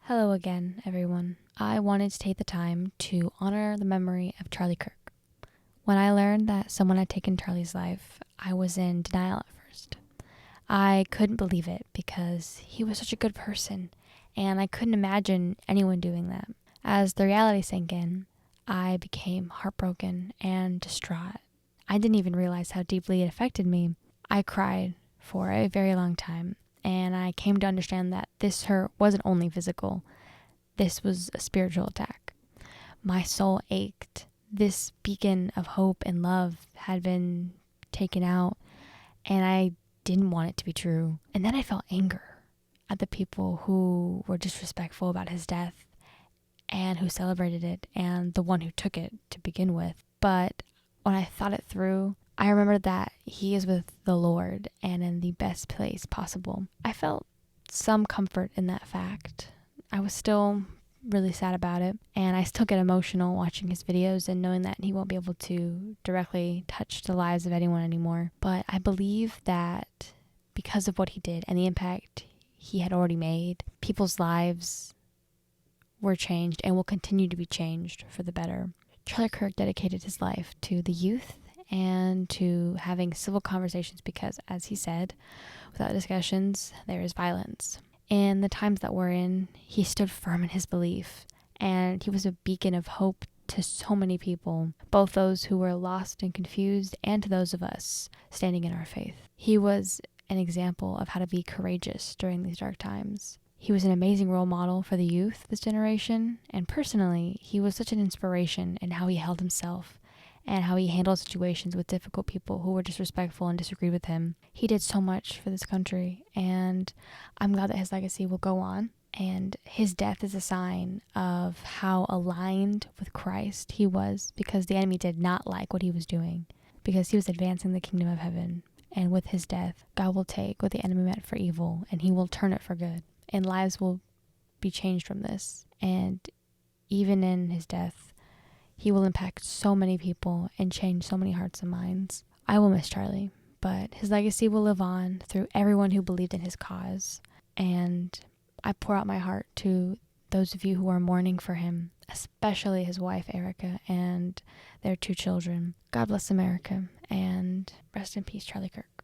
Hello again, everyone. I wanted to take the time to honor the memory of Charlie Kirk. When I learned that someone had taken Charlie's life, I was in denial at first. I couldn't believe it because he was such a good person, and I couldn't imagine anyone doing that. As the reality sank in, I became heartbroken and distraught. I didn't even realize how deeply it affected me. I cried for a very long time, and I came to understand that this hurt wasn't only physical. This was a spiritual attack. My soul ached. This beacon of hope and love had been taken out, and I didn't want it to be true. And then I felt anger at the people who were disrespectful about his death and who celebrated it, and the one who took it to begin with. But when I thought it through, I remembered that he is with the Lord and in the best place possible. I felt some comfort in that fact. I was still really sad about it, and I still get emotional watching his videos and knowing that he won't be able to directly touch the lives of anyone anymore. But I believe that because of what he did and the impact he had already made, people's lives were changed and will continue to be changed for the better. Charlie Kirk dedicated his life to the youth and to having civil conversations because, as he said, without discussions, there is violence. In the times that we're in, he stood firm in his belief, and he was a beacon of hope to so many people, both those who were lost and confused and to those of us standing in our faith. He was an example of how to be courageous during these dark times. He was an amazing role model for the youth of this generation, and personally, he was such an inspiration in how he held himself and how he handled situations with difficult people who were disrespectful and disagreed with him. He did so much for this country, and I'm glad that his legacy will go on. And his death is a sign of how aligned with Christ he was, because the enemy did not like what he was doing, because he was advancing the kingdom of heaven. And with his death, God will take what the enemy meant for evil, and he will turn it for good. And lives will be changed from this. And even in his death, he will impact so many people and change so many hearts and minds. I will miss Charlie, but his legacy will live on through everyone who believed in his cause. And I pour out my heart to those of you who are mourning for him, especially his wife, Erica, and their 2 children. God bless America, and rest in peace, Charlie Kirk.